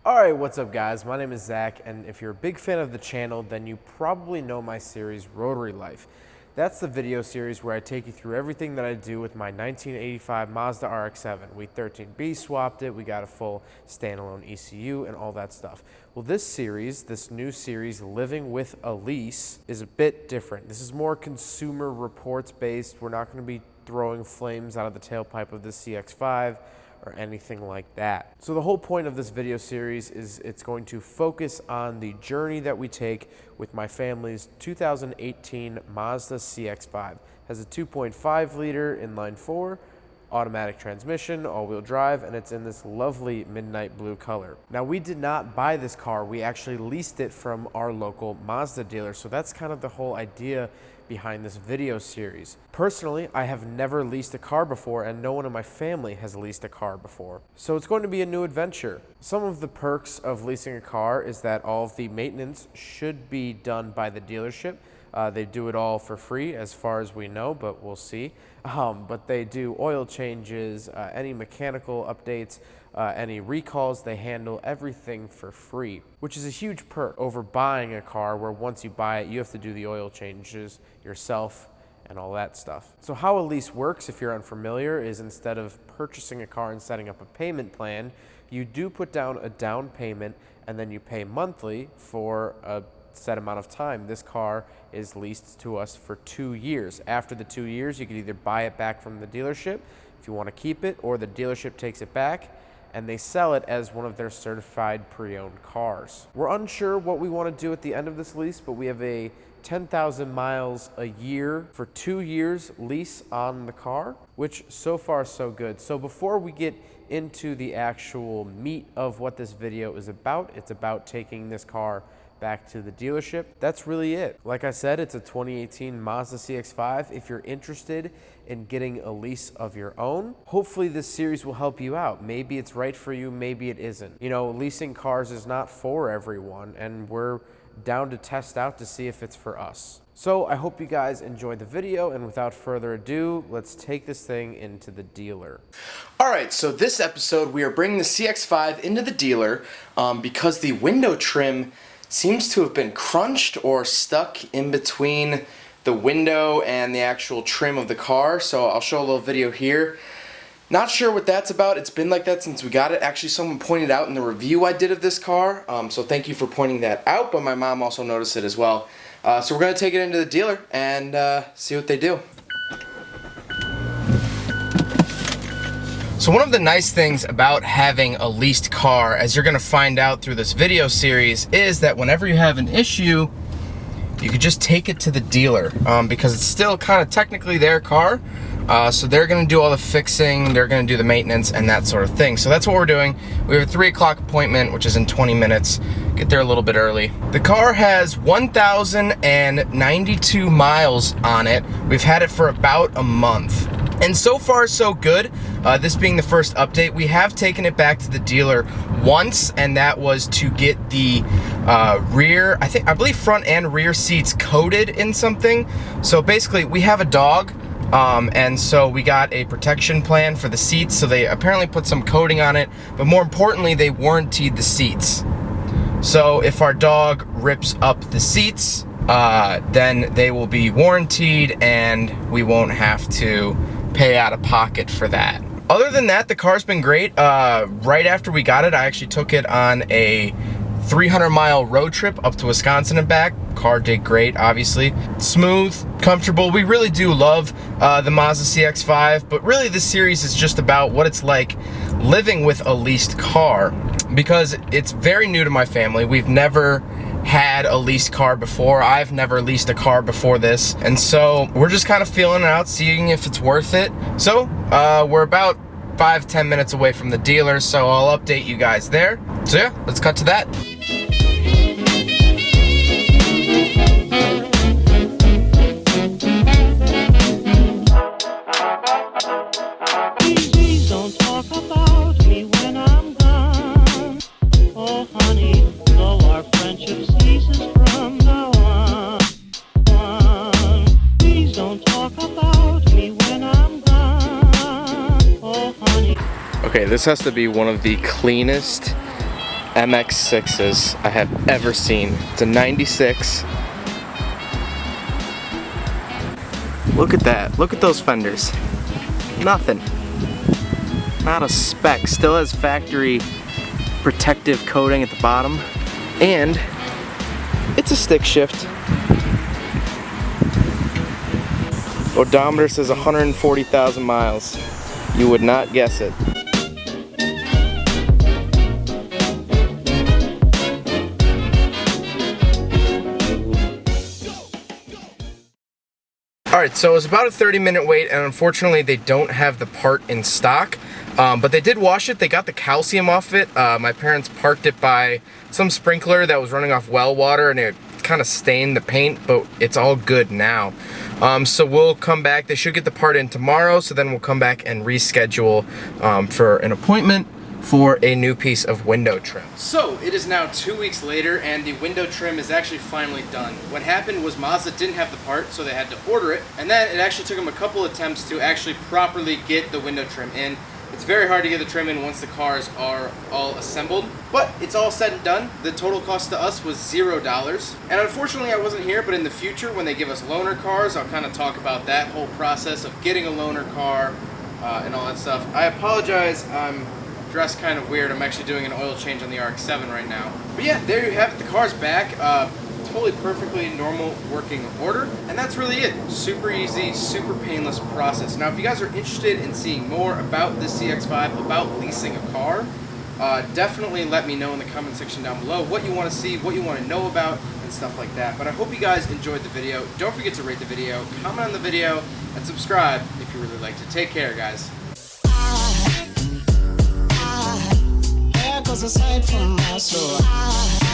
Alright, what's up guys? My name is Zach, and if you're a big fan of the channel, then you probably know my series, Rotary Life. That's the video series where I take you through everything that I do with my 1985 Mazda RX-7. We 13B swapped it, we got a full standalone ECU and all that stuff. Well, this new series, Living with a Lease, is a bit different. This is more consumer reports based. We're not going to be throwing flames out of the tailpipe of the Cx5 or anything like that. So the whole point of this video series is it's going to focus on the journey that we take with my family's 2018 Mazda Cx5. It has a 2.5 liter inline 4, automatic transmission, all-wheel drive, and it's in this lovely midnight blue color. Now, we did not buy this car. We actually leased it from our local Mazda dealer. So that's kind of the whole idea behind this video series. Personally, I have never leased a car before, and no one in my family has leased a car before. So it's going to be a new adventure. Some of the perks of leasing a car is that all of the maintenance should be done by the dealership. They do it all for free as far as we know, but we'll see. But they do oil changes, any mechanical updates, any recalls. They handle everything for free, which is a huge perk over buying a car where once you buy it, you have to do the oil changes yourself and all that stuff. So how a lease works, if you're unfamiliar, is instead of purchasing a car and setting up a payment plan, you do put down a down payment and then you pay monthly for a set amount of time. This car is leased to us for 2 years. After the 2 years, you can either buy it back from the dealership if you want to keep it, or the dealership takes it back and they sell it as one of their certified pre-owned cars. We're unsure what we want to do at the end of this lease, but we have a 10,000 miles a year for 2 years lease on the car, which so far so good. So before we get into the actual meat of what this video is about, it's about taking this car back to the dealership. That's really it. Like I said, it's a 2018 Mazda Cx5. If you're interested in getting a lease of your own, hopefully this series will help you out. Maybe it's right for you, maybe it isn't. You know, leasing cars is not for everyone, and we're down to test out to see if it's for us. So I hope you guys enjoyed the video, and without further ado, let's take this thing into the dealer. Alright, so this episode we are bringing the Cx5 into the dealer because the window trim seems to have been crunched or stuck in between the window and the actual trim of the car. So I'll show a little video here. Not sure what that's about. It's been like that since we got it. Actually, someone pointed out in the review I did of this car. So thank you for pointing that out, but my mom also noticed it as well. So we're going to take it into the dealer and see what they do. So one of the nice things about having a leased car, as you're going to find out through this video series, is that whenever you have an issue, you could just take it to the dealer because it's still kind of technically their car. So they're going to do all the fixing, they're going to do the maintenance and that sort of thing. So that's what we're doing. We have a 3 o'clock appointment, which is in 20 minutes. Get there a little bit early. The car has 1,092 miles on it. We've had it for about a month. And so far, so good. This being the first update, we have taken it back to the dealer once, and that was to get the rear, I believe front and rear seats coated in something. So basically, we have a dog, and so we got a protection plan for the seats. So they apparently put some coating on it, but more importantly, they warrantied the seats. So if our dog rips up the seats, then they will be warrantied, and we won't have to pay out of pocket for that. Other than that, the car's been great. Right after we got it, I actually took it on a 300-mile road trip up to Wisconsin and back. Car did great, obviously. Smooth, comfortable. We really do love the Mazda Cx5, but really this series is just about what it's like living with a leased car, because it's very new to my family. We've never had a leased car before. I've never leased a car before this, and so we're just kind of feeling it out, seeing if it's worth it. So we're about 5-10 minutes away from the dealer, so I'll update you guys there. So yeah, let's cut to that. Please don't talk about me when I'm gone. Oh honey, though our friendship ceases from now on. Please don't talk about me when I'm gone. Oh honey. Okay, this has to be one of the cleanest MX-6s I have ever seen. It's a 96. Look at that. Look at those fenders. Nothing. Not a speck. Still has factory protective coating at the bottom. And it's a stick shift. Odometer says 140,000 miles. You would not guess it. Alright, so it was about a 30-minute wait, and unfortunately they don't have the part in stock. But they did wash it. They got the calcium off it. My parents parked it by some sprinkler that was running off well water, and it kind of stained the paint, but it's all good now. So we'll come back. They should get the part in tomorrow, so then we'll come back and reschedule for an appointment for a new piece of window trim. So it is now 2 weeks later, and the window trim is actually finally done. What happened was Mazda didn't have the part, so they had to order it, and then it actually took them a couple attempts to actually properly get the window trim in. It's very hard to get the trim in once the cars are all assembled, but it's all said and done. The total cost to us was $0. And unfortunately I wasn't here, but in the future when they give us loaner cars, I'll kind of talk about that whole process of getting a loaner car and all that stuff. I apologize, I'm dressed kind of weird. I'm actually doing an oil change on the RX-7 right now. But yeah, there you have it. The car's back. Totally perfectly normal working order, and that's really it. Super easy, super painless process. Now if you guys are interested in seeing more about this CX-5, about leasing a car, definitely let me know in the comment section down below what you want to see, what you want to know about, and stuff like that. But I hope you guys enjoyed the video. Don't forget to rate the video, comment on the video, and subscribe if you really liked it. Take care, guys. There goes a sight from my soul.